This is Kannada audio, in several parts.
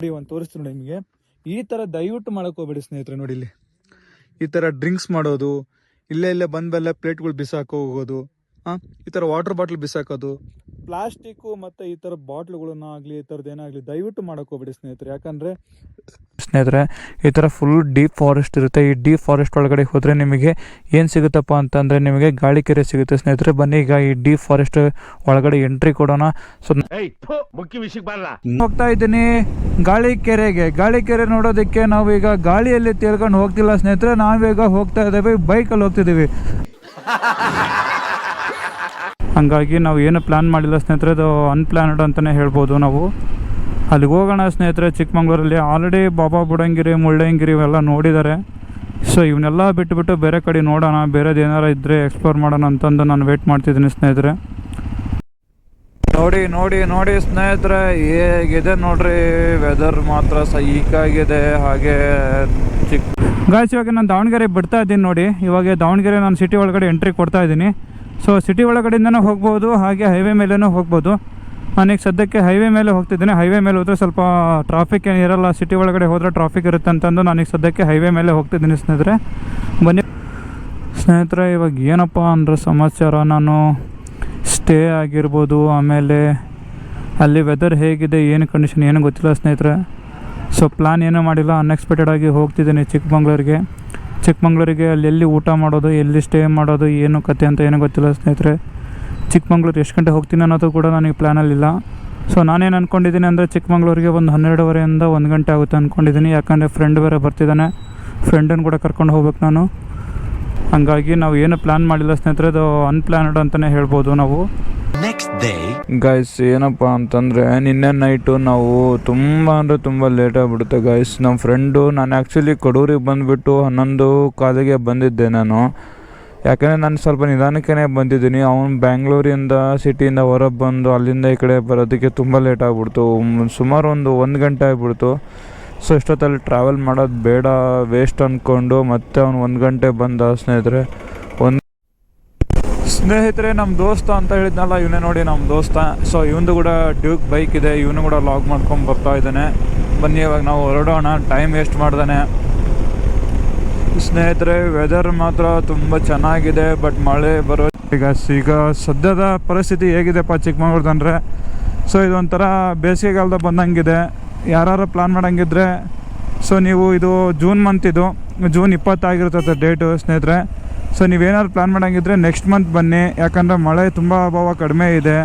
ನೋಡಿ ಒಂದು ತೋರಿಸ್ತೀನಿ ನೋಡಿ ನಿಮಗೆ. ಈ ತರ ದಯವಿಟ್ಟು ಮಾಡಕ್ ಹೋಗ್ಬೇಡಿ ಸ್ನೇಹಿತರೆ. ನೋಡಿ ಇಲ್ಲಿ ಈ ತರ ಡ್ರಿಂಕ್ಸ್ ಮಾಡೋದು, ಇಲ್ಲೇ ಬಂದೆಲ್ಲ ಪ್ಲೇಟ್ಗಳು ಬಿಸಾಕೋ ಹೋಗೋದು, ಈ ತರ ವಾಟರ್ ಬಾಟ್ಲ್ ಬಿಸಾಕೋದು, ಪ್ಲಾಸ್ಟಿಕ್ ಮತ್ತೆ ಈ ತರ ಬಾಟ್ಲುಗಳನ್ನ ಆಗ್ಲಿ ಈ ತರದ್ ಏನಾಗ್ಲಿ ದಯವಿಟ್ಟು ಮಾಡಕ್ ಹೋಗ್ಬೇಡಿ ಸ್ನೇಹಿತರೆ. ಯಾಕಂದ್ರೆ ಸ್ನೇಹಿತರೆ ಈ ತರ ಫುಲ್ ಡೀಪ್ ಫಾರೆಸ್ಟ್ ಇರುತ್ತೆ. ಈ ಡೀಪ್ ಫಾರೆಸ್ಟ್ ಒಳಗಡೆ ಹೋದ್ರೆ ನಿಮಗೆ ಏನ್ ಸಿಗುತ್ತಪ್ಪ ಅಂತಂದ್ರೆ ನಿಮಗೆ ಗಾಳಿ ಕೆರೆ ಸಿಗುತ್ತೆ ಸ್ನೇಹಿತರೆ. ಬನ್ನಿ ಈಗ ಈ ಡೀಪ್ ಫಾರೆಸ್ಟ್ ಒಳಗಡೆ ಎಂಟ್ರಿ ಕೊಡೋಣ. ಸೊ ಹೋಗ್ತಾ ಇದ್ದೀನಿ ಗಾಳಿ ಕೆರೆಗೆ. ಗಾಳಿ ಕೆರೆ ನೋಡೋದಕ್ಕೆ ನಾವು ಈಗ ಗಾಳಿಯಲ್ಲಿ ತೇಲ್ಕೊಂಡು ಹೋಗ್ತಿಲ್ಲ ಸ್ನೇಹಿತರೆ, ನಾವೀಗ ಹೋಗ್ತಾ ಇದ್ದೇವೆ ಬೈಕಲ್ಲಿ ಹೋಗ್ತಿದ್ದೀವಿ. ಹಂಗಾಗಿ ನಾವು ಏನು ಪ್ಲಾನ್ ಮಾಡಿಲ್ಲ ಸ್ನೇಹಿತರೆ, ಅದು ಅನ್ಪ್ಲಾನ್ಡ್ ಅಂತಲೇ ಹೇಳ್ಬೋದು. ನಾವು ಅಲ್ಲಿಗೆ ಹೋಗೋಣ ಸ್ನೇಹಿತರೆ. ಚಿಕ್ಕಮಂಗ್ಳೂರಲ್ಲಿ ಆಲ್ರೆಡಿ ಬಾಬಾ ಬುಡಂಗಿರಿ, ಮುಳ್ಳಯ್ಯನಗಿರಿ ಇವೆಲ್ಲ ನೋಡಿದ್ದಾರೆ. ಸೊ ಇವನ್ನೆಲ್ಲ ಬಿಟ್ಟುಬಿಟ್ಟು ಬೇರೆ ಕಡೆ ನೋಡೋಣ, ಬೇರೆದು ಏನಾರು ಇದ್ದರೆ ಎಕ್ಸ್ಪ್ಲೋರ್ ಮಾಡೋಣ ಅಂತಂದು ನಾನು ವೇಟ್ ಮಾಡ್ತಿದ್ದೀನಿ ಸ್ನೇಹಿತರೆ. ನೋಡಿ ನೋಡಿ ನೋಡಿ ಸ್ನೇಹಿತರೆ, ಹೇಗಿದೆ ನೋಡ್ರಿ ವೆದರ್ ಮಾತ್ರ ಸೈಕಾಗಿದೆ. ಹಾಗೆ ಗಾಯ್ಸ್ ಇವಾಗ ನಾನು ದಾವಣಗೆರೆ ಬಿಡ್ತಾ ಇದ್ದೀನಿ ನೋಡಿ. ಇವಾಗ ದಾವಣಗೆರೆ ನಾನು ಸಿಟಿ ಒಳಗಡೆ ಎಂಟ್ರಿ ಕೊಡ್ತಾ ಇದ್ದೀನಿ. ಸೊ ಸಿಟಿ ಒಳಗಡೆಯಿಂದನೂ ಹೋಗ್ಬೋದು, ಹಾಗೆ ಹೈವೇ ಮೇಲೇನೂ ಹೋಗ್ಬೋದು. ನಾನೀಗ ಸದ್ಯಕ್ಕೆ ಹೈವೇ ಮೇಲೆ ಹೋಗ್ತಿದ್ದೀನಿ. ಹೈವೇ ಮೇಲೆ ಹೋದರೆ ಸ್ವಲ್ಪ ಟ್ರಾಫಿಕ್ ಏನು ಇರೋಲ್ಲ, ಸಿಟಿ ಒಳಗಡೆ ಹೋದರೆ ಟ್ರಾಫಿಕ್ ಇರುತ್ತೆ ಅಂತಂದು ನಾನೀಗ ಸದ್ಯಕ್ಕೆ ಹೈವೇ ಮೇಲೆ ಹೋಗ್ತಿದ್ದೀನಿ ಸ್ನೇಹಿತರೆ. ಬನ್ನಿ ಸ್ನೇಹಿತರೆ, ಇವಾಗ ಏನಪ್ಪ ಅಂದರೆ ಸಮಾಚಾರ, ನಾನು ಸ್ಟೇ ಆಗಿರ್ಬೋದು, ಆಮೇಲೆ ಅಲ್ಲಿ ವೆದರ್ ಹೇಗಿದೆ, ಏನು ಕಂಡೀಷನ್ ಏನೂ ಗೊತ್ತಿಲ್ಲ ಸ್ನೇಹಿತರೆ. ಸೊ ಪ್ಲ್ಯಾನ್ ಏನೂ ಮಾಡಿಲ್ಲ, ಅನ್ಎಕ್ಸ್ಪೆಕ್ಟೆಡ್ ಆಗಿ ಹೋಗ್ತಿದ್ದೀನಿ ಚಿಕ್ಕಮಂಗ್ಳೂರಿಗೆ. ಅಲ್ಲಿ ಎಲ್ಲಿ ಊಟ ಮಾಡೋದು, ಎಲ್ಲಿ ಸ್ಟೇ ಮಾಡೋದು, ಏನು ಕತೆ ಅಂತ ಏನೂ ಗೊತ್ತಿಲ್ಲ ಸ್ನೇಹಿತರೆ. ಚಿಕ್ಕಮಂಗ್ಳೂರು ಎಷ್ಟು ಗಂಟೆ ಹೋಗ್ತೀನಿ ಅನ್ನೋದು ಕೂಡ ನನಗೆ ಪ್ಲ್ಯಾನಲ್ಲಿಲ್ಲ. ಸೊ ನಾನೇನು ಅಂದ್ಕೊಂಡಿದ್ದೀನಿ ಅಂದರೆ ಚಿಕ್ಕಮಂಗ್ಳೂರಿಗೆ ಒಂದು 12:30 1 ಗಂಟೆ ಆಗುತ್ತೆ ಅಂದ್ಕೊಂಡಿದ್ದೀನಿ. ಯಾಕಂದರೆ ಫ್ರೆಂಡ್ ಬೇರೆ ಬರ್ತಿದ್ದಾನೆ, ಫ್ರೆಂಡನ್ನು ಕೂಡ ಕರ್ಕೊಂಡು ಹೋಗ್ಬೇಕು ನಾನು. ಹಾಗಾಗಿ ನಾವು ಏನು ಪ್ಲ್ಯಾನ್ ಮಾಡಿಲ್ಲ ಸ್ನೇಹಿತರೆ, ಅದು ಅನ್ಪ್ಲಾನ್ಡ್ ಅಂತಲೇ ಹೇಳ್ಬೋದು ನಾವು. ನೆಕ್ಸ್ಟ್ ಡೇ ಗೈಸ್ ಏನಪ್ಪ ಅಂತಂದರೆ ನಿನ್ನೆ ನೈಟು ನಾವು ತುಂಬ ಲೇಟ್ ಆಗಿಬಿಡುತ್ತೆ ಗೈಸ್. ನಮ್ಮ ಫ್ರೆಂಡು, ನಾನು ಆ್ಯಕ್ಚುಲಿ ಕಡೂರಿಗೆ ಬಂದುಬಿಟ್ಟು 11 ಬಂದಿದ್ದೆ ನಾನು. ಯಾಕಂದರೆ ನಾನು ಸ್ವಲ್ಪ ನಿಧಾನಕ್ಕೇ ಬಂದಿದ್ದೀನಿ. ಅವನು ಬ್ಯಾಂಗ್ಳೂರಿಂದ ಸಿಟಿಯಿಂದ ಹೊರಗೆ ಬಂದು ಅಲ್ಲಿಂದ ಈ ಕಡೆ ಬರೋದಕ್ಕೆ ತುಂಬ ಲೇಟ್ ಆಗಿಬಿಡ್ತು. ಸುಮಾರು 1 ಗಂಟೆ ಆಗಿಬಿಡ್ತು. ಸೊ ಇಷ್ಟೊತ್ತಲ್ಲಿ ಟ್ರಾವೆಲ್ ಮಾಡೋದು ಬೇಡ, ವೇಸ್ಟ್ ಅಂದ್ಕೊಂಡು ಮತ್ತೆ ಅವನು 1 ಗಂಟೆ ಬಂದ ಸ್ನೇಹಿತರೆ. ನಮ್ಮ ದೋಸ್ತ ಅಂತ ಹೇಳಿದ್ನಲ್ಲ, ಇವನೇ ನೋಡಿ ನಮ್ಮ ದೋಸ್ತ. ಸೊ ಇವನು ಕೂಡ ಡ್ಯೂಕ್ ಬೈಕ್ ಇದೆ, ಇವನು ಕೂಡ ಲಾಗ್ ಮಾಡ್ಕೊಂಡು ಬರ್ತಾ ಇದ್ದಾನೆ. ಬನ್ನಿ ಇವಾಗ ನಾವು ಹೊರಡೋಣ, ಟೈಮ್ ವೇಸ್ಟ್ ಮಾಡ್ದಾನೆ ಸ್ನೇಹಿತರೆ. ವೆದರ್ ಮಾತ್ರ ತುಂಬ ಚೆನ್ನಾಗಿದೆ, ಬಟ್ ಮಳೆ ಬರೋ ಈಗ ಸದ್ಯದ ಪರಿಸ್ಥಿತಿ ಹೇಗಿದೆಪ್ಪ ಚಿಕ್ಕಮಂಗ್ಳೂರ್ದಂದರೆ, ಸೊ ಇದೊಂಥರ ಬೇಸಿಗೆಗಾಲದ ಬಂದಂಗಿದೆ. ಯಾರು ಪ್ಲಾನ್ ಮಾಡೋಂಗಿದ್ರೆ ಸೊ ನೀವು ಇದು ಜೂನ್ ಮಂತ್, ಇದು ಜೂನ್ 20 ಆಗಿರ್ತದೆ ಡೇಟು ಸ್ನೇಹಿತರೆ. ಸೊ ನೀವೇನಾದ್ರು ಪ್ಲಾನ್ ಮಾಡೋಂಗಿದ್ರೆ ನೆಕ್ಸ್ಟ್ ಮಂತ್ ಬನ್ನಿ, ಯಾಕಂದರೆ ಮಳೆ ತುಂಬ ಅಭಾವ ಕಡಿಮೆ ಇದೆ.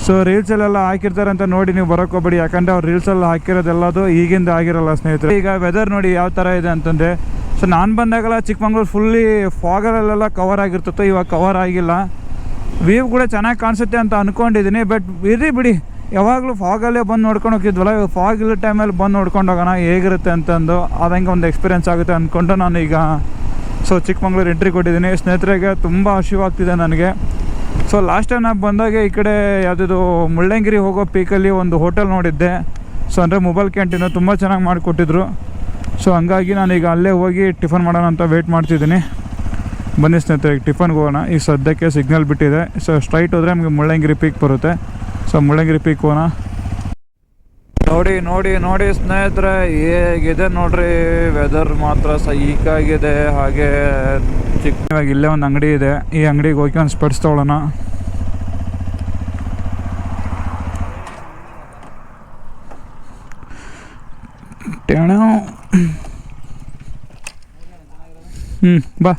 ಸೊ ರೀಲ್ಸಲ್ಲೆಲ್ಲ ಹಾಕಿರ್ತಾರೆ ಅಂತ ನೋಡಿ ನೀವು ಬರೋಕ್ಕೋಗ್ಬೇಡಿ, ಯಾಕಂದರೆ ಅವ್ರು ರೀಲ್ಸಲ್ಲಿ ಹಾಕಿರೋದೆಲ್ಲದು ಈಗಿಂದ ಆಗಿರೋಲ್ಲ ಸ್ನೇಹಿತರೆ. ಈಗ ವೆದರ್ ನೋಡಿ ಯಾವ ಥರ ಇದೆ ಅಂತಂದರೆ, ಸೊ ನಾನು ಬಂದಾಗೆಲ್ಲ ಚಿಕ್ಕಮಂಗ್ಳೂರು ಫುಲ್ಲಿ ಫಾಗಲ್ಲೆಲ್ಲ ಕವರ್ ಆಗಿರ್ತಿತ್ತು, ಇವಾಗ ಕವರ್ ಆಗಿಲ್ಲ. ವ್ಯೂ ಕೂಡ ಚೆನ್ನಾಗಿ ಕಾಣಿಸುತ್ತೆ ಅಂತ ಅಂದ್ಕೊಂಡಿದ್ದೀನಿ, ಬಟ್ ಇರಿ ಬಿಡಿ, ಯಾವಾಗಲೂ ಫಾಗಲ್ಲೇ ಬಂದು ನೋಡ್ಕೊಂಡು ಹೋಗಿದ್ವಲ್ಲ, ಇವಾಗ ಫಾಗ್ ಇಲ್ಲ ಟೈಮಲ್ಲಿ ಬಂದು ನೋಡ್ಕೊಂಡು ಹೋಗೋಣ ಹೇಗಿರುತ್ತೆ ಅಂತಂದು. ಆದಂಗೆ ಒಂದು ಎಕ್ಸ್ಪೀರಿಯೆನ್ಸ್ ಆಗುತ್ತೆ ಅಂದ್ಕೊಂಡು ನಾನು ಈಗ ಸೊ ಚಿಕ್ಕಮಂಗ್ಳೂರು ಎಂಟ್ರಿ ಕೊಟ್ಟಿದ್ದೀನಿ ಸ್ನೇಹಿತರಿಗೆ. ತುಂಬ ಹಸಿವಾಗ್ತಿದೆ ನನಗೆ. ಸೊ ಲಾಸ್ಟ್ ಟೈಮ್ ನಾನು ಬಂದಾಗ ಈ ಕಡೆ ಯಾವುದಿದು ಮುಳ್ಳಯ್ಯನಗಿರಿ ಹೋಗೋ ಪೀಕಲ್ಲಿ ಒಂದು ಹೋಟೆಲ್ ನೋಡಿದ್ದೆ. ಸೊ ಅಂದರೆ ಮೊಬೈಲ್ ಕ್ಯಾಂಟೀನು ತುಂಬ ಚೆನ್ನಾಗಿ ಮಾಡಿಕೊಟ್ಟಿದ್ರು. ಸೊ ಹಂಗಾಗಿ ನಾನೀಗ ಅಲ್ಲೇ ಹೋಗಿ ಟಿಫನ್ ಮಾಡೋಣ ಅಂತ ವೆಯ್ಟ್ ಮಾಡ್ತಿದ್ದೀನಿ. ಬನ್ನಿ ಸ್ನೇಹಿತರೆ, ಈಗ ಟಿಫನ್ಗೆ ಹೋಗೋಣ. ಈಗ ಸದ್ಯಕ್ಕೆ ಸಿಗ್ನಲ್ ಬಿಟ್ಟಿದೆ, ಸೊ ಸ್ಟ್ರೈಟ್ ಹೋದರೆ ನಮಗೆ ಮುಳ್ಳಯ್ಯನಗಿರಿ ಪೀಕ್ ಬರುತ್ತೆ. ಸೊ ಮುಳ್ಳಯ್ಯನಗಿರಿ ಪೀಕ್ ಹೋಗೋಣ. ನೋಡಿ ನೋಡಿ ನೋಡಿ ಸ್ನೇಹಿತರೆ, ಹೇಗಿದೆ ನೋಡ್ರಿ ವೆದರ್ ಮಾತ್ರ ಸೈಕಾಗಿದೆ. ಹಾಗೆ ಇವಾಗ ಇಲ್ಲೇ ಒಂದು ಅಂಗಡಿ ಇದೆ, ಈ ಅಂಗಡಿಗೆ ಹೋಗಿ ಒಂದು ಸ್ಪೆಟ್ಸ್ ತೊಗೊಳ್ಳೋಣ. ಬಾ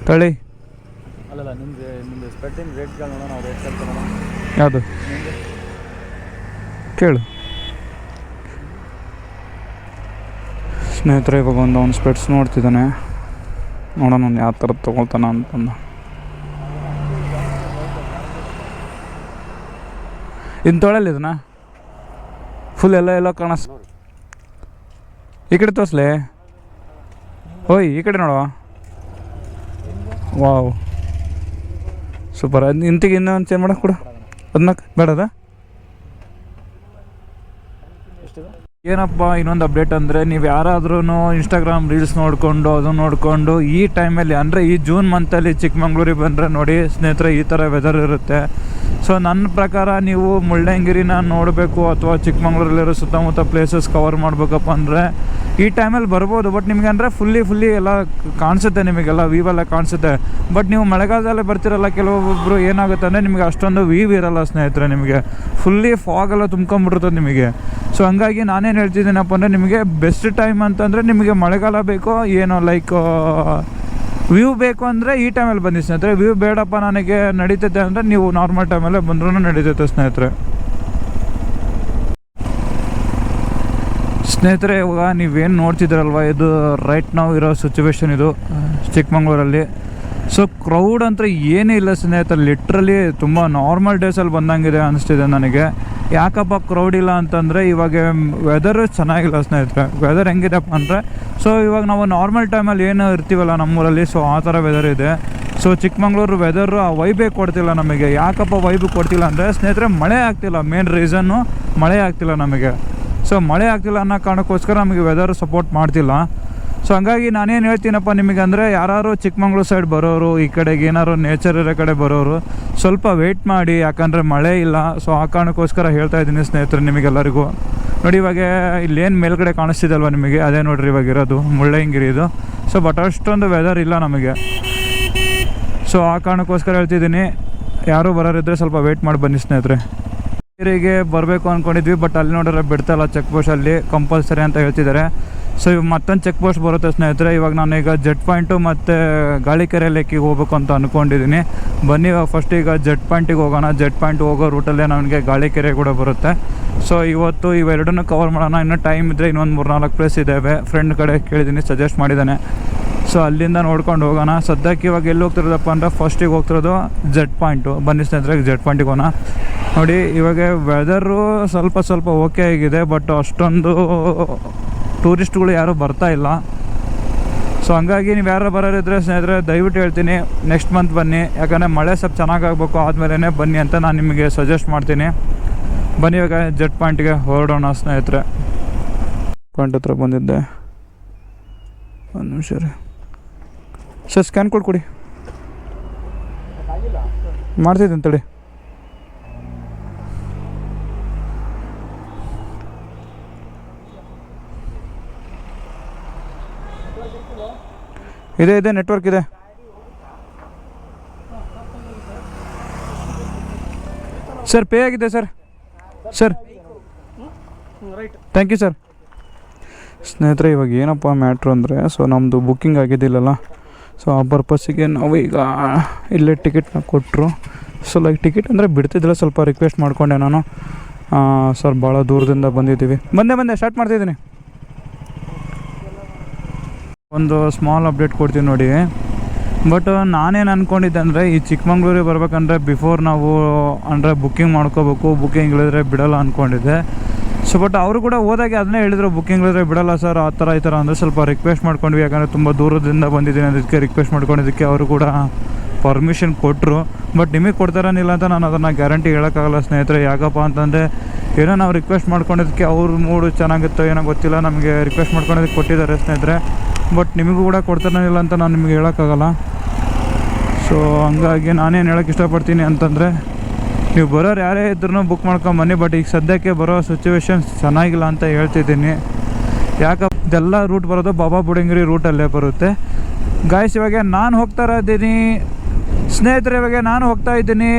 ತಳಿ ಅಲ್ಲಲ್ಲ, ನಿಮ್ದು ಸ್ಪೆಟ್ಟಿನ ರೇಟ್ಗಳು ನೋಡೋಣ, ನಾವು ರೇಟ್ ಕೇಳ್ತಾರ. ಯಾವುದು ಕೇಳು ಸ್ನೇಹಿತರೆ. ಇವಾಗ ಒಂದು ಸ್ಪೆಟ್ಸ್ ನೋಡ್ತಿದ್ದಾನೆ, ನೋಡೋಣ ಯಾವ ಥರ ತೊಗೊಳ್ತಾನ ಅಂತಂದು. ಇನ್ನು ತೊಳೆಯಲ್ಲ ಇದನ್ನ ಫುಲ್ ಎಲ್ಲ ಕಾಣಿಸ್. ಈ ಕಡೆ ತೋರಿಸ್ಲೆ, ಓಯ್ ಈ ಕಡೆ ನೋಡುವ. Wow super. ಅದು ಇಂತಿಗೆ ಇನ್ನೊಂದು ಚೇಂಜ್ ಮಾಡೋಕೆ ಕೂಡ 14 ಬೇಡದ. ಏನಪ್ಪ ಇನ್ನೊಂದು ಅಪ್ಡೇಟ್ ಅಂದರೆ, ನೀವು ಯಾರಾದ್ರೂ ಇನ್ಸ್ಟಾಗ್ರಾಮ್ ರೀಲ್ಸ್ ನೋಡಿಕೊಂಡು ಅದನ್ನು ನೋಡಿಕೊಂಡು ಈ ಟೈಮಲ್ಲಿ ಅಂದರೆ ಈ ಜೂನ್ ಮಂತಲ್ಲಿ ಚಿಕ್ಕಮಂಗ್ಳೂರಿಗೆ ಬಂದರೆ ನೋಡಿ ಸ್ನೇಹಿತರೆ, ಈ ಥರ ವೆದರ್ ಇರುತ್ತೆ. ಸೊ ನನ್ನ ಪ್ರಕಾರ ನೀವು ಮುಳ್ಳಯ್ಯನಗಿರಿನ ನೋಡಬೇಕು ಅಥವಾ ಚಿಕ್ಕಮಂಗ್ಳೂರಲ್ಲಿರೋ ಸುತ್ತಮುತ್ತ ಪ್ಲೇಸಸ್ ಕವರ್ ಮಾಡಬೇಕಪ್ಪ ಅಂದರೆ ಈ ಟೈಮಲ್ಲಿ ಬರ್ಬೋದು. ಬಟ್ ನಿಮಗೆ ಅಂದರೆ ಫುಲ್ಲಿ ಎಲ್ಲ ಕಾಣಿಸುತ್ತೆ, ನಿಮಗೆಲ್ಲ ವ್ಯೂ ಎಲ್ಲ ಕಾಣಿಸುತ್ತೆ. ಬಟ್ ನೀವು ಮಳೆಗಾಲದಲ್ಲೇ ಬರ್ತಿರಲ್ಲ, ಕೆಲವೊಬ್ಬರು ಏನಾಗುತ್ತೆ ಅಂದರೆ ನಿಮಗೆ ಅಷ್ಟೊಂದು ವ್ಯೂ ಇರಲ್ಲ ಸ್ನೇಹಿತರೆ, ನಿಮಗೆ ಫುಲ್ಲಿ ಫಾಗ್ ಎಲ್ಲ ತುಂಬ್ಕೊಂಡ್ಬಿಟ್ಟಿರ್ತದೆ ನಿಮಗೆ. ಸೊ ಹಂಗಾಗಿ ನಾನೇನು ಹೇಳ್ತಿದ್ದೀನಪ್ಪ ಅಂದರೆ, ನಿಮಗೆ ಬೆಸ್ಟ್ ಟೈಮ್ ಅಂತಂದರೆ ನಿಮಗೆ ಮಳೆಗಾಲ ಬೇಕೋ ಏನೋ ಲೈಕ್ ವ್ಯೂ ಬೇಕು ಅಂದರೆ ಈ ಟೈಮಲ್ಲಿ ಬನ್ನಿ ಸ್ನೇಹಿತರೆ. ವ್ಯೂ ಬೇಡಪ್ಪ ನನಗೆ ನಡೀತೈತೆ ಅಂದರೆ ನೀವು ನಾರ್ಮಲ್ ಟೈಮಲ್ಲೇ ಬಂದ್ರೂ ನಡೀತೈತೆ ಸ್ನೇಹಿತರೆ. ಇವಾಗ ನೀವೇನು ನೋಡ್ತಿದ್ದೀರಲ್ವ, ಇದು ರೈಟ್ ನಾವು ಇರೋ ಸಿಚುವೇಶನ್ ಇದು ಚಿಕ್ಕಮಂಗ್ಳೂರಲ್ಲಿ. ಸೊ ಕ್ರೌಡ್ ಅಂತ ಏನೂ ಇಲ್ಲ ಸ್ನೇಹಿತರೆ, ಲಿಟ್ರಲಿ ತುಂಬ ನಾರ್ಮಲ್ ಡೇಸಲ್ಲಿ ಬಂದಂಗಿದೆ ಅನಿಸ್ತಿದೆ ನನಗೆ. ಯಾಕಪ್ಪ ಕ್ರೌಡ್ ಇಲ್ಲ ಅಂತಂದರೆ ಇವಾಗ ವೆದರು ಚೆನ್ನಾಗಿಲ್ಲ ಸ್ನೇಹಿತರೆ. ವೆದರ್ ಹೆಂಗಿದೆಪ್ಪ ಅಂದರೆ, ಸೊ ಇವಾಗ ನಾವು ನಾರ್ಮಲ್ ಟೈಮಲ್ಲಿ ಏನು ಇರ್ತೀವಲ್ಲ ನಮ್ಮೂರಲ್ಲಿ, ಸೊ ಆ ಥರ ವೆದರ್ ಇದೆ. ಸೊ ಚಿಕ್ಕಮಂಗ್ಳೂರು ವೆದರು ಆ ವೈಬೇ ಕೊಡ್ತಿಲ್ಲ ನಮಗೆ. ಯಾಕಪ್ಪ ವೈಬ್ ಕೊಡ್ತಿಲ್ಲ ಅಂದರೆ ಸ್ನೇಹಿತರೆ, ಮಳೆ ಆಗ್ತಿಲ್ಲ. ಮೇನ್ ರೀಸನ್ನು ಮಳೆ ಆಗ್ತಿಲ್ಲ ನಮಗೆ. ಸೊ ಮಳೆ ಆಗ್ತಿಲ್ಲ ಅನ್ನೋ ಕಾರಣಕ್ಕೋಸ್ಕರ ನಮಗೆ ವೆದರ್ ಸಪೋರ್ಟ್ ಮಾಡ್ತಿಲ್ಲ. ಸೊ ಹಂಗಾಗಿ ನಾನೇನು ಹೇಳ್ತೀನಪ್ಪ ನಿಮಗೆ ಅಂದರೆ, ಯಾರು ಚಿಕ್ಕಮಂಗ್ಳೂರು ಸೈಡ್ ಬರೋರು, ಈ ಕಡೆಗೆ ಏನಾದ್ರು ನೇಚರ್ ಇರೋ ಕಡೆ ಬರೋರು ಸ್ವಲ್ಪ ವೆಯ್ಟ್ ಮಾಡಿ, ಯಾಕಂದರೆ ಮಳೆ ಇಲ್ಲ. ಸೊ ಆ ಕಾರಣಕ್ಕೋಸ್ಕರ ಹೇಳ್ತಾ ಇದ್ದೀನಿ ಸ್ನೇಹಿತರೆ ನಿಮಗೆಲ್ಲರಿಗೂ. ನೋಡಿ ಇವಾಗ ಇಲ್ಲೇನು ಮೇಲ್ಗಡೆ ಕಾಣಿಸ್ತಿದಲ್ವ ನಿಮಗೆ, ಅದೇ ನೋಡಿರಿ ಇವಾಗ ಇರೋದು ಮುಳ್ಳಯ್ಯನಗಿರಿ ಇದು. ಸೊ ಬಟ್ ಅಷ್ಟೊಂದು ವೆದರ್ ಇಲ್ಲ ನಮಗೆ. ಸೊ ಆ ಕಾರಣಕ್ಕೋಸ್ಕರ ಹೇಳ್ತಿದ್ದೀನಿ, ಯಾರೂ ಬರೋರಿದ್ದರೆ ಸ್ವಲ್ಪ ವೆಯ್ಟ್ ಮಾಡಿ ಬನ್ನಿ ಸ್ನೇಹಿತರೆ. ಗಿರಿಗೆ ಬರಬೇಕು ಅಂದ್ಕೊಂಡಿದ್ವಿ, ಬಟ್ ಅಲ್ಲಿ ನೋಡಿದ್ರೆ ಬಿಡ್ತಾಯಿಲ್ಲ, ಚೆಕ್ ಪೋಸ್ಟಲ್ಲಿ ಕಂಪಲ್ಸರಿ ಅಂತ ಹೇಳ್ತಿದ್ದಾರೆ. ಸೊ ಇವಾಗ ಮತ್ತೊಂದು ಚೆಕ್ ಪೋಸ್ಟ್ ಬರುತ್ತೆ ಸ್ನೇಹಿತರೆ. ಇವಾಗ ನಾನೀಗ ಜೆಟ್ ಪಾಯಿಂಟು ಮತ್ತು ಗಾಳಿಕೆರೆ ಲೇಕಿಗೆ ಹೋಗ್ಬೇಕು ಅಂತ ಅಂದ್ಕೊಂಡಿದ್ದೀನಿ. ಬನ್ನಿ ಇವಾಗ ಫಸ್ಟ್ ಈಗ ಜೆಟ್ ಪಾಯಿಂಟಿಗೆ ಹೋಗೋಣ. ಜೆಟ್ ಪಾಯಿಂಟ್ ಹೋಗೋ ರೂಟಲ್ಲೇ ನನಗೆ ಗಾಳಿಕೆರೆ ಕೂಡ ಬರುತ್ತೆ. ಸೊ ಇವತ್ತು ಇವೆರಡನ್ನೂ ಕವರ್ ಮಾಡೋಣ. ಇನ್ನೂ ಟೈಮ್ ಇದ್ದರೆ ಇನ್ನೊಂದು 3-4 ಪ್ಲೇಸ್ ಇದ್ದಾವೆ. ಫ್ರೆಂಡ್ ಕಡೆ ಕೇಳಿದ್ದೀನಿ, ಸಜೆಸ್ಟ್ ಮಾಡಿದ್ದಾನೆ. ಸೊ ಅಲ್ಲಿಂದ ನೋಡ್ಕೊಂಡು ಹೋಗೋಣ. ಸದ್ಯಕ್ಕೆ ಇವಾಗ ಎಲ್ಲಿ ಹೋಗ್ತಿರೋದಪ್ಪ ಅಂದರೆ, ಫಸ್ಟಿಗೆ ಹೋಗ್ತಿರೋದು ಜೆಟ್ ಪಾಯಿಂಟು. ಬನ್ನಿ ಸ್ನೇಹಿತರೆ ಜೆಟ್ ಪಾಯಿಂಟಿಗೆ ಹೋಗೋಣ. ನೋಡಿ ಇವಾಗ ವೆದರು ಸ್ವಲ್ಪ ಓಕೆ ಆಗಿದೆ, ಬಟ್ ಅಷ್ಟೊಂದು ಟೂರಿಸ್ಟ್ಗಳು ಯಾರೂ ಬರ್ತಾ ಇಲ್ಲ. ಸೊ ಹಂಗಾಗಿ ನೀವು ಯಾರು ಬರೋರಿದ್ದರೆ ಸ್ನೇಹಿತರೆ ದಯವಿಟ್ಟು ಹೇಳ್ತೀನಿ ನೆಕ್ಸ್ಟ್ ಮಂತ್ ಬನ್ನಿ. ಯಾಕಂದರೆ ಮಳೆ ಸ್ವಲ್ಪ ಚೆನ್ನಾಗಾಗಬೇಕು, ಆದಮೇಲೆ ಬನ್ನಿ ಅಂತ ನಾನು ನಿಮಗೆ ಸಜೆಸ್ಟ್ ಮಾಡ್ತೀನಿ. ಬನ್ನಿ ಇವಾಗ ಜೆಟ್ ಪಾಯಿಂಟಿಗೆ ಹೊರಡೋಣ ಸ್ನೇಹಿತರೆ. ಪಾಯಿಂಟ್ ಹತ್ರ ಬಂದಿದ್ದೆ, ಒಂದು ನಿಮಿಷ ರೀ ಸರ್. ಸ್ಕ್ಯಾನ್ ಕೊಡಿ ಮಾಡ್ತಿದ್ದೀನಿ ತಡಿ. ಇದೆ ನೆಟ್ವರ್ಕ್ ಇದೆ ಸರ್. ಪೇ ಆಗಿದೆ ಸರ್. Thank you sir. ಸ್ನೇಹಿತರೆ ಇವಾಗ ಏನಪ್ಪ ಮ್ಯಾಟ್ರು ಅಂದರೆ, ಸೊ ನಮ್ಮದು ಬುಕ್ಕಿಂಗ್ ಆಗಿದ್ದಿಲ್ಲಲ್ಲ, ಸೊ ಆ ಪರ್ಪಸ್ಸಿಗೆ ನಾವು ಈಗ ಇಲ್ಲೇ ಟಿಕೆಟ್ನ ಕೊಟ್ಟರು. ಸೊ ಲೈಕ್ ಟಿಕೆಟ್ ಅಂದರೆ ಬಿಡ್ತಿದ್ದಿಲ್ಲ, ಸ್ವಲ್ಪ ರಿಕ್ವೆಸ್ಟ್ ಮಾಡಿಕೊಂಡೆ ನಾನು. ಸರ್ ಭಾಳ ದೂರದಿಂದ ಬಂದಿದ್ದೀವಿ. ಬಂದೆ ಸ್ಟಾರ್ಟ್ ಮಾಡ್ತಿದ್ದೀನಿ. ಒಂದು ಸ್ಮಾಲ್ ಅಪ್ಡೇಟ್ ಕೊಡ್ತೀನಿ ನೋಡಿ. ಬಟ್ ನಾನೇನು ಅಂದ್ಕೊಂಡಿದ್ದೆ ಅಂದರೆ, ಈ ಚಿಕ್ಕಮಂಗ್ಳೂರಿಗೆ ಬರ್ಬೇಕಂದ್ರೆ ಬಿಫೋರ್ ನಾವು ಅಂದರೆ ಬುಕ್ಕಿಂಗ್ ಮಾಡ್ಕೋಬೇಕು, ಬುಕ್ಕಿಂಗ್ ಇಳಿದ್ರೆ ಬಿಡೋಲ್ಲ ಅಂದ್ಕೊಂಡಿದ್ದೆ. ಸೊ ಬಟ್ ಅವರು ಕೂಡ ಹೋದಾಗೆ ಅದನ್ನೇ ಹೇಳಿದ್ರು, ಬುಕ್ಕಿಂಗ್ ಇಳಿದ್ರೆ ಬಿಡೋಲ್ಲ ಸರ್ ಆ ಥರ ಈ ಥರ ಅಂದರೆ. ಸ್ವಲ್ಪ ರಿಕ್ವೆಸ್ಟ್ ಮಾಡ್ಕೊಂಡ್ವಿ, ಯಾಕಂದರೆ ತುಂಬ ದೂರದಿಂದ ಬಂದಿದ್ದೀನಿ, ಅದಕ್ಕೆ ರಿಕ್ವೆಸ್ಟ್ ಮಾಡ್ಕೊಂಡಿದ್ದಕ್ಕೆ ಅವರು ಕೂಡ ಪರ್ಮಿಷನ್ ಕೊಟ್ಟರು. ಬಟ್ ನಿಮಗೆ ಕೊಡ್ತಾರನಿಲ್ಲ ಅಂತ ನಾನು ಅದನ್ನು ಗ್ಯಾರಂಟಿ ಹೇಳೋಕ್ಕಾಗಲ್ಲ ಸ್ನೇಹಿತರೆ. ಯಾಕಪ್ಪ ಅಂತಂದರೆ ಏನೋ ನಾವು ರಿಕ್ವೆಸ್ಟ್ ಮಾಡ್ಕೊಂಡಿದ್ದಕ್ಕೆ ಅವ್ರ ಮೂಡು ಚೆನ್ನಾಗಿತ್ತೋ ಏನೋ ಗೊತ್ತಿಲ್ಲ, ನಮಗೆ ರಿಕ್ವೆಸ್ಟ್ ಮಾಡ್ಕೊಂಡಿದ್ದಕ್ಕೆ ಕೊಟ್ಟಿದ್ದಾರೆ ಸ್ನೇಹಿತರೆ. ಬಟ್ ನಿಮಗೂ ಕೂಡ ಕೊಡ್ತಾರನಿಲ್ಲ ಅಂತ ನಾನು ನಿಮಗೆ ಹೇಳೋಕ್ಕಾಗಲ್ಲ. ಸೊ ಹಂಗಾಗಿ ನಾನೇನು ಹೇಳೋಕ್ಕೆ ಇಷ್ಟಪಡ್ತೀನಿ ಅಂತಂದರೆ, ನೀವು ಬರೋರು ಯಾರೇ ಇದ್ರೂ ಬುಕ್ ಮಾಡ್ಕೊಂಬನ್ನಿ. ಬಟ್ ಈಗ ಸದ್ಯಕ್ಕೆ ಬರೋ ಸಿಚುವೇಶನ್ ಚೆನ್ನಾಗಿಲ್ಲ ಅಂತ ಹೇಳ್ತಿದ್ದೀನಿ. ಯಾಕಪ್ಪ ಇದೆಲ್ಲ ರೂಟ್ ಬರೋದು ಬಾಬಾ ಬುಡಂಗಿರಿ ರೂಟಲ್ಲೇ ಬರುತ್ತೆ ಗಾಯ್ಸ್. ಇವಾಗ ನಾನು ಹೋಗ್ತಾ ಇದ್ದೀನಿ ಸ್ನೇಹಿತರೆ, ಇವಾಗ ನಾನು ಹೋಗ್ತಾ ಇದ್ದೀನಿ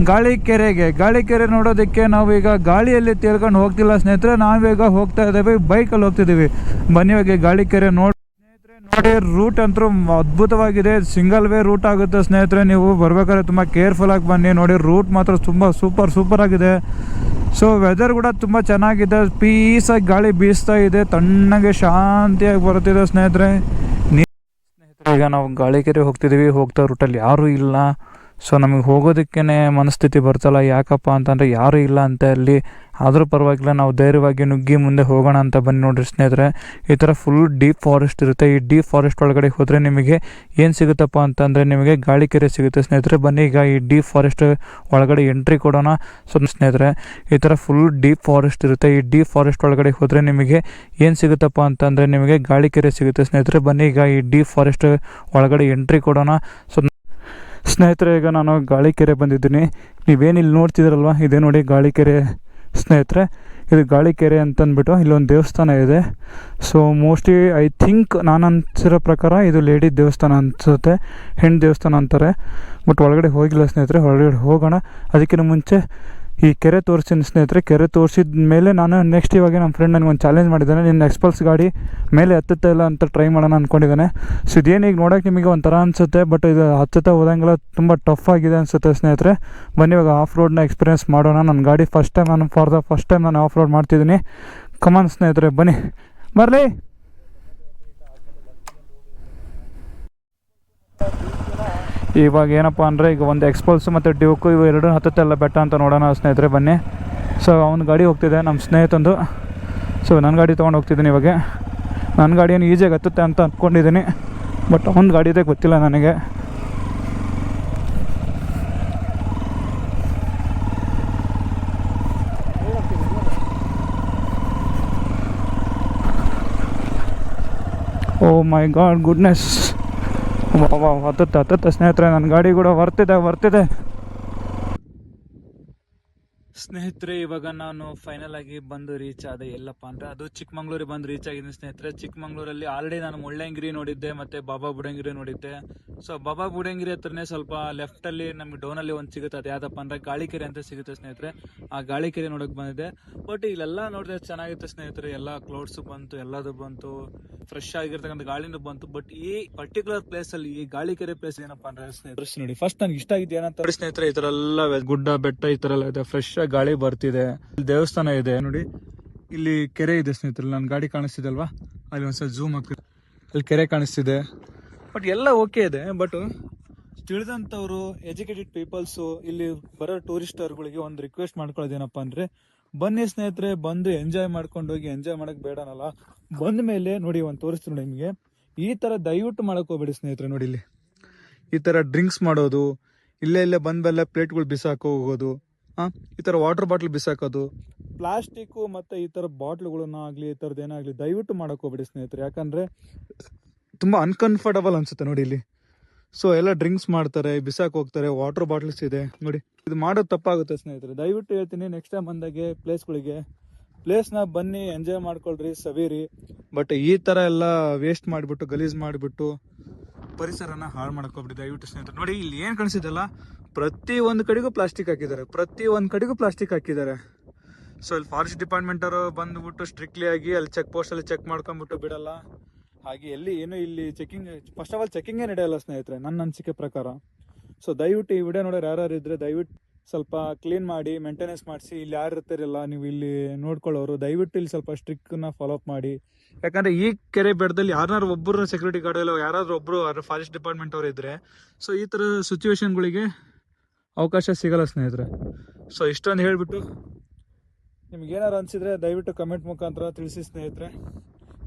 ಗಾಳಿಕೆರೆ ನೋಡೋದಕ್ಕೆ. ನಾವು ಈಗ ಗಾಳಿಯಲ್ಲಿ ತೇಲ್ಕೊಂಡು ಹೋಗ್ತಿಲ್ಲ ಸ್ನೇಹಿತರೆ, ನಾವೀಗ ಹೋಗ್ತಾ ಇದ್ದೇವೆ ಬೈಕಲ್ಲಿ ಹೋಗ್ತಿದ್ದೀವಿ. ಬನ್ನಿ ಇವಾಗ ಗಾಳಿಕೆರೆ ನೋಡಿ ರೂಟ್ ಅಂತೂ ಅದ್ಭುತವಾಗಿದೆ. ಸಿಂಗಲ್ ವೇ ರೂಟ್ ಆಗುತ್ತೆ ಸ್ನೇಹಿತರೆ. ನೀವು ಬರ್ಬೇಕಾದ್ರೆ ತುಂಬ ಕೇರ್ಫುಲ್ಲಾಗಿ ಬನ್ನಿ. ನೋಡಿ ರೂಟ್ ಮಾತ್ರ ತುಂಬ ಸೂಪರ್ ಆಗಿದೆ. ಸೊ ವೆದರ್ ಕೂಡ ತುಂಬ ಚೆನ್ನಾಗಿದೆ, ಪೀಸಾಗಿ ಗಾಳಿ ಬೀಸ್ತಾ ಇದೆ, ತಣ್ಣಗೆ ಶಾಂತಿಯಾಗಿ ಬರುತ್ತಿದೆ ಸ್ನೇಹಿತರೆ. ಈಗ ನಾವು ಗಾಳಿಕೆರೆ ಹೋಗ್ತಿದ್ದೀವಿ. ಹೋಗ್ತಾ ರೂಟಲ್ಲಿ ಯಾರೂ ಇಲ್ಲ. ಸೊ ನಮಗೆ ಹೋಗೋದಕ್ಕೇ ಮನಸ್ಥಿತಿ ಬರ್ತಲ್ಲ, ಯಾಕಪ್ಪ ಅಂತಂದರೆ ಯಾರೂ ಇಲ್ಲ ಅಂತ ಅಲ್ಲಿ, ಆದರೂ ಪರವಾಗಿಲ್ಲ ನಾವು ಧೈರ್ಯವಾಗಿ ನುಗ್ಗಿ ಮುಂದೆ ಹೋಗೋಣ ಅಂತ ಬನ್ನಿ ನೋಡ್ರಿ ಸ್ನೇಹಿತರೆ. ಈ ಥರ ಫುಲ್ ಡೀಪ್ ಫಾರೆಸ್ಟ್ ಇರುತ್ತೆ. ಈ ಡೀಪ್ ಫಾರೆಸ್ಟ್ ಒಳಗಡೆ ಹೋದರೆ ನಿಮಗೆ ಏನು ಸಿಗುತ್ತಪ್ಪ ಅಂತಂದರೆ ನಿಮಗೆ ಗಾಳಿಕೆರೆ ಸಿಗುತ್ತೆ ಸ್ನೇಹಿತರೆ. ಬನ್ನಿ ಈಗ ಈ ಡೀಪ್ ಫಾರೆಸ್ಟ್ ಒಳಗಡೆ ಎಂಟ್ರಿ ಕೊಡೋಣ. ಸೊ ಸ್ನೇಹಿತರೆ, ಈ ಥರ ಫುಲ್ ಡೀಪ್ ಫಾರೆಸ್ಟ್ ಇರುತ್ತೆ. ಈ ಡೀಪ್ ಫಾರೆಸ್ಟ್ ಒಳಗಡೆ ಹೋದರೆ ನಿಮಗೆ ಏನು ಸಿಗುತ್ತಪ್ಪ ಅಂತಂದರೆ ನಿಮಗೆ ಗಾಳಿಕೆರೆ ಸಿಗುತ್ತೆ ಸ್ನೇಹಿತರೆ. ಬನ್ನಿ ಈಗ ಈ ಡೀಪ್ ಫಾರೆಸ್ಟ್ ಒಳಗಡೆ ಎಂಟ್ರಿ ಕೊಡೋಣ. ಸೊ ಸ್ನೇಹಿತರೆ, ಈಗ ನಾನು ಗಾಳಿಕೆರೆ ಬಂದಿದ್ದೀನಿ. ನೀವೇನು ಇಲ್ಲಿ ನೋಡ್ತಿದ್ದೀರಲ್ವ, ಇದೇ ನೋಡಿ ಗಾಳಿಕೆರೆ ಸ್ನೇಹಿತರೆ. ಇದು ಗಾಳಿಕೆರೆ ಅಂತಂದ್ಬಿಟ್ಟು ಇಲ್ಲೊಂದು ದೇವಸ್ಥಾನ ಇದೆ. ಸೊ ಮೋಸ್ಟ್ಲಿ ಐ ಥಿಂಕ್ ನಾನು ಅನ್ಸಿರೋ ಪ್ರಕಾರ ಇದು ಲೇಡಿ ದೇವಸ್ಥಾನ ಅನಿಸುತ್ತೆ, ಹೆಣ್ಣು ದೇವಸ್ಥಾನ ಅಂತಾರೆ. ಬಟ್ ಒಳಗಡೆ ಹೋಗಿಲ್ಲ ಸ್ನೇಹಿತರೆ, ಒಳಗಡೆ ಹೋಗೋಣ. ಅದಕ್ಕಿಂತ ಮುಂಚೆ ಈ ಕೆರೆ ತೋರಿಸ್ತೀನಿ ಸ್ನೇಹಿತರೆ. ಕೆರೆ ತೋರಿಸಿದ ಮೇಲೆ ನಾನು ನೆಕ್ಸ್ಟ್ ಇವಾಗ ನಮ್ಮ ಫ್ರೆಂಡ್ ನನಗೆ ಒಂದು ಚಾಲೆಂಜ್ ಮಾಡಿದ್ದಾನೆ, ನಿನ್ನ ಎಕ್ಸ್ಪಲ್ಸ್ ಗಾಡಿ ಮೇಲೆ ಹತ್ತುತ್ತಾ ಇಲ್ಲ ಅಂತ ಟ್ರೈ ಮಾಡೋಣ ಅಂದ್ಕೊಂಡಿದ್ದಾನೆ. ಸೊ ಇದೇನು ಈಗ ನೋಡೋಕೆ ನಿಮಗೆ ಒಂಥರ ಅನಿಸುತ್ತೆ, ಬಟ್ ಇದು ಹತ್ತುತ್ತಾ ಹೋದಂಗೆಲ್ಲ ತುಂಬ ಟಫ್ ಆಗಿದೆ ಅನಿಸುತ್ತೆ ಸ್ನೇಹಿತರೆ. ಬನ್ನಿ ಇವಾಗ ಆಫ್ ರೋಡ್ನ ಎಕ್ಸ್ಪೀರಿಯೆನ್ಸ್ ಮಾಡೋಣ. ನನ್ನ ಗಾಡಿ ಫಸ್ಟ್ ಟೈಮ್ ನಾನು ಆಫ್ ರೋಡ್ ಮಾಡ್ತಿದ್ದೀನಿ. ಕಮಾನ್ ಸ್ನೇಹಿತರೆ, ಬನ್ನಿ ಬರಲಿ. ಇವಾಗ ಏನಪ್ಪ ಅಂದರೆ ಈಗ ಒಂದು ಎಕ್ಸ್ಪಲ್ಸು ಮತ್ತು ಡ್ಯೂಕು ಇವು ಎರಡು ಹತ್ತತ್ತೆಲ್ಲ ಬೆಟ್ಟ ಅಂತ ನೋಡೋಣ ಸ್ನೇಹಿತರೆ, ಬನ್ನಿ. ಸೊ ಅವ್ನ ಗಾಡಿ ಹೋಗ್ತಿದೆ, ನಮ್ಮ ಸ್ನೇಹಿತಂದು. ಸೊ ನನ್ನ ಗಾಡಿ ತೊಗೊಂಡು ಹೋಗ್ತಿದ್ದೀನಿ ಇವಾಗ. ನನ್ನ ಗಾಡಿಯನ್ನು ಈಸಿಯಾಗಿ ಹತ್ತುತ್ತೆ ಅಂತ ಅಂದ್ಕೊಂಡಿದ್ದೀನಿ, ಬಟ್ ಅವ್ನ ಗಾಡಿ ಇದೆ ಗೊತ್ತಿಲ್ಲ ನನಗೆ. ಓ ಮೈ ಗಾಡ್ ಗುಡ್ನೆಸ್, ಹತ್ತುತ್ತೆ ಸ್ನೇಹಿತರೆ. ನನ್ನ ಗಾಡಿ ಕೂಡ ಬರ್ತಿದೆ ಸ್ನೇಹಿತರೆ. ಇವಾಗ ನಾನು ಫೈನಲ್ ಆಗಿ ಬಂದು ರೀಚ್ ಆದೆ. ಎಲ್ಲಪ್ಪ ಅಂದರೆ ಅದು ಚಿಕ್ಕಮಂಗ್ಳೂರಿಗೆ ಬಂದು ರೀಚ್ ಆಗಿದ್ದೀನಿ ಸ್ನೇಹಿತರೆ. ಚಿಕ್ಕಮಂಗ್ಳೂರಲ್ಲಿ ಆಲ್ರೆಡಿ ನಾನು ಮುಳ್ಳಯ್ಯನಗಿರಿ ನೋಡಿದ್ದೆ ಮತ್ತು ಬಾಬಾ ಬುಡನ್ಗಿರಿ ನೋಡಿದ್ದೆ. ಸೊ ಬಾಬಾ ಬುಡನ್ಗಿರಿ ಹತ್ರನೇ ಸ್ವಲ್ಪ ಲೆಫ್ಟಲ್ಲಿ ನಮಗೆ ಡೌನಲ್ಲಿ ಒಂದು ಸಿಗುತ್ತೆ, ಅದು ಯಾವುದಪ್ಪ ಅಂದರೆ ಗಾಳಿಕೆರೆ ಅಂತ ಸಿಗುತ್ತೆ ಸ್ನೇಹಿತರೆ. ಆ ಗಾಳಿಕೆರೆ ನೋಡೋಕೆ ಬಂದಿದ್ದೆ. ಬಟ್ ಇಲ್ಲೆಲ್ಲ ನೋಡಿದ್ರೆ ಚೆನ್ನಾಗಿತ್ತು ಸ್ನೇಹಿತರೆ. ಎಲ್ಲ ಕ್ಲೌಡ್ಸು ಬಂತು, ಎಲ್ಲದು ಬಂತು, ಫ್ರೆಶ್ ಆಗಿರ್ತಕ್ಕಂಥ ಗಾಳಿನೂ ಬಂತು. ಬಟ್ ಈ ಪರ್ಟಿಕ್ಯುಲರ್ ಪ್ಲೇಸಲ್ಲಿ, ಈ ಗಾಳಿಕೆರೆ ಪ್ಲೇಸ್ ಏನಪ್ಪ ಅಂದರೆ ಸ್ನೇಹಿತರೆ ನೋಡಿ, ಫಸ್ಟ್ ನನಗೆ ಇಷ್ಟ ಆಗಿದ್ದು ಏನಂತ ಸ್ನೇಹಿತರೆ, ಈ ಥರ ಎಲ್ಲ ಗುಡ್ಡ ಬೆಟ್ಟ ಈ ಥರ ಎಲ್ಲ ಇದೆ, ಫ್ರೆಶ್ ಗಾಳಿ ಬರ್ತಿದೆ. ಇಲ್ಲಿ ದೇವಸ್ಥಾನ ಇದೆ ನೋಡಿ, ಇಲ್ಲಿ ಕೆರೆ ಇದೆ ಸ್ನೇಹಿತರೆ. ನನ್ನ ಗಾಡಿ ಕಾಣಿಸ್ತಿದೆ ಅಲ್ವಾ, ಅಲ್ಲಿ ಒಂದ್ಸಲ ಝೂಮ್ ಆಗ್ತಿದೆ, ಅಲ್ಲಿ ಕೆರೆ ಕಾಣಿಸ್ತಿದೆ. ಬಟ್ ಎಲ್ಲ ಓಕೆ ಇದೆ. ಬಟ್ ತಿಳಿದಂಥವ್ರು, ಎಜುಕೇಟೆಡ್ ಪೀಪಲ್ಸು, ಇಲ್ಲಿ ಬರೋ ಟೂರಿಸ್ಟರ್ಗಳಿಗೆ ಒಂದು ರಿಕ್ವೆಸ್ಟ್ ಮಾಡ್ಕೊಳ್ಳೋದೇನಪ್ಪ ಅಂದರೆ, ಬನ್ನಿ ಸ್ನೇಹಿತರೆ, ಬಂದು ಎಂಜಾಯ್ ಮಾಡ್ಕೊಂಡು ಹೋಗಿ. ಎಂಜಾಯ್ ಮಾಡಕ್ಕೆ ಬೇಡನಲ್ಲ, ಬಂದ ಮೇಲೆ ನೋಡಿ ಒಂದು ತೋರಿಸ್ತೀನಿ ನೋಡಿ ನಿಮಗೆ. ಈ ಥರ ದಯವಿಟ್ಟು ಮಾಡಕ್ಕೆ ಹೋಗ್ಬೇಡಿ ಸ್ನೇಹಿತರೆ. ನೋಡಿ ಇಲ್ಲಿ ಈ ಥರ ಡ್ರಿಂಕ್ಸ್ ಮಾಡೋದು, ಇಲ್ಲೇ ಬಂದೆಲ್ಲ ಪ್ಲೇಟ್ಗಳು ಬಿಸಾಕೋ ಹೋಗೋದು, ಈ ಥರ ವಾಟರ್ ಬಾಟ್ಲ್ ಬಿಸಾಕೋದು, ಪ್ಲಾಸ್ಟಿಕ್ಕು ಮತ್ತು ಈ ಥರ ಬಾಟ್ಲುಗಳನ್ನ ಆಗಲಿ, ಈ ಥರದ್ದು ಏನಾಗಲಿ ದಯವಿಟ್ಟು ಮಾಡೋಕೆ ಹೋಗ್ಬೇಡಿ ಸ್ನೇಹಿತರೆ. ಯಾಕಂದರೆ ತುಂಬ ಅನ್ಕಂಫರ್ಟಬಲ್ ಅನಿಸುತ್ತೆ ನೋಡಿ ಇಲ್ಲಿ. ಸೊ ಎಲ್ಲ ಡ್ರಿಂಕ್ಸ್ ಮಾಡ್ತಾರೆ, ಬಿಸಾಕ್ ಹೋಗ್ತಾರೆ, ವಾಟರ್ ಬಾಟ್ಲ್ಸ್ ಇದೆ ನೋಡಿ. ಇದು ಮಾಡೋದು ತಪ್ಪಾಗುತ್ತೆ ಸ್ನೇಹಿತರೆ. ದಯವಿಟ್ಟು ಹೇಳ್ತೀನಿ, ನೆಕ್ಸ್ಟ್ ಟೈಮ್ ಬಂದಾಗೆ ಪ್ಲೇಸ್ನ ಬನ್ನಿ, ಎಂಜಾಯ್ ಮಾಡ್ಕೊಳ್ರಿ, ಸವಿರಿ. ಬಟ್ ಈ ಥರ ಎಲ್ಲ ವೇಸ್ಟ್ ಮಾಡಿಬಿಟ್ಟು, ಗಲೀಜು ಮಾಡಿಬಿಟ್ಟು ಪರಿಸರನ ಹಾಳು ಮಾಡ್ಕೊಬಿಡಿ ದಯವಿಟ್ಟು ಸ್ನೇಹಿತರೆ. ನೋಡಿ ಇಲ್ಲಿ ಏನು ಕಾಣಿಸಿದಲ್ಲ, ಪ್ರತಿ ಒಂದು ಕಡೆಗೂ ಪ್ಲಾಸ್ಟಿಕ್ ಹಾಕಿದ್ದಾರೆ. ಸೊ ಇಲ್ಲಿ ಫಾರೆಸ್ಟ್ ಡಿಪಾರ್ಟ್ಮೆಂಟ್ ಅವರು ಬಂದ್ಬಿಟ್ಟು ಸ್ಟ್ರಿಕ್ಟ್ಲಿ ಆಗಿ ಅಲ್ಲಿ ಚೆಕ್ ಪೋಸ್ಟಲ್ಲಿ ಚೆಕ್ ಮಾಡ್ಕೊಂಡ್ಬಿಟ್ಟು ಬಿಡಲ್ಲ. ಹಾಗೆ ಎಲ್ಲಿ ಏನು ಇಲ್ಲಿ ಫಸ್ಟ್ ಆಫ್ ಆಲ್ ಚೆಕಿಂಗೇ ನಡೆಯಲ್ಲ ಸ್ನೇಹಿತರೆ, ನನ್ನ ಅನಿಸಿಕೆ ಪ್ರಕಾರ. ಸೊ ದಯವಿಟ್ಟು ಈ ವಿಡಿಯೋ ನೋಡೋರು ಯಾರು ಇದ್ರೆ ದಯವಿಟ್ಟು ಸ್ವಲ್ಪ ಕ್ಲೀನ್ ಮಾಡಿ, ಮೇಂಟೆನೆನ್ಸ್ ಮಾಡಿಸಿ. ಇಲ್ಲಿ ಯಾರು ಇರ್ತಾರಿಲ್ಲ, ನೀವು ಇಲ್ಲಿ ನೋಡ್ಕೊಳ್ಳೋರು, ದಯವಿಟ್ಟು ಇಲ್ಲಿ ಸ್ವಲ್ಪ ಸ್ಟ್ರಿಕ್ಟ್ನ ಫಾಲೋ ಅಪ್ ಮಾಡಿ. ಯಾಕಂದರೆ ಈ ಕೆರೆ ಬೆಟ್ಟದಲ್ಲಿ ಯಾರು ಒಬ್ಬರು ಸೆಕ್ಯೂರಿಟಿ ಗಾರ್ಡ್ ಇಲ್ಲ, ಯಾರಾದರೂ ಒಬ್ಬರು ಫಾರೆಸ್ಟ್ ಡಿಪಾರ್ಟ್ಮೆಂಟ್ ಅವರು ಇದ್ದರೆ, ಸೊ ಈ ಥರ ಸಿಚುವೇಶನ್ಗಳಿಗೆ ಅವಕಾಶ ಸಿಗಲ್ಲ ಸ್ನೇಹಿತರೆ. ಸೊ ಇಷ್ಟೊಂದು ಹೇಳಿಬಿಟ್ಟು ನಿಮ್ಗೇನಾರು ಅನಿಸಿದ್ರೆ ದಯವಿಟ್ಟು ಕಮೆಂಟ್ ಮುಖಾಂತರ ತಿಳಿಸಿ ಸ್ನೇಹಿತರೆ.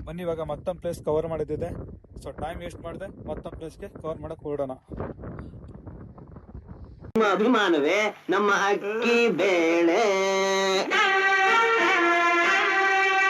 ಬನ್ನಿ ಇವಾಗ ಮತ್ತೊಂದು ಪ್ಲೇಸ್ ಕವರ್ ಮಾಡಿದ್ದಿದೆ. ಸೊ ಟೈಮ್ ವೇಸ್ಟ್ ಮಾಡಿದೆ, ಮತ್ತೊಂದು ಪ್ಲೇಸ್ಗೆ ಕವರ್ ಮಾಡಕ್ಕೆ ಹೊರಡೋಣ. ನಮ್ಮ ಅಭಿಮಾನವೇ ನಮ್ಮ ಅಕ್ಕಿ ಬೇಳೆ.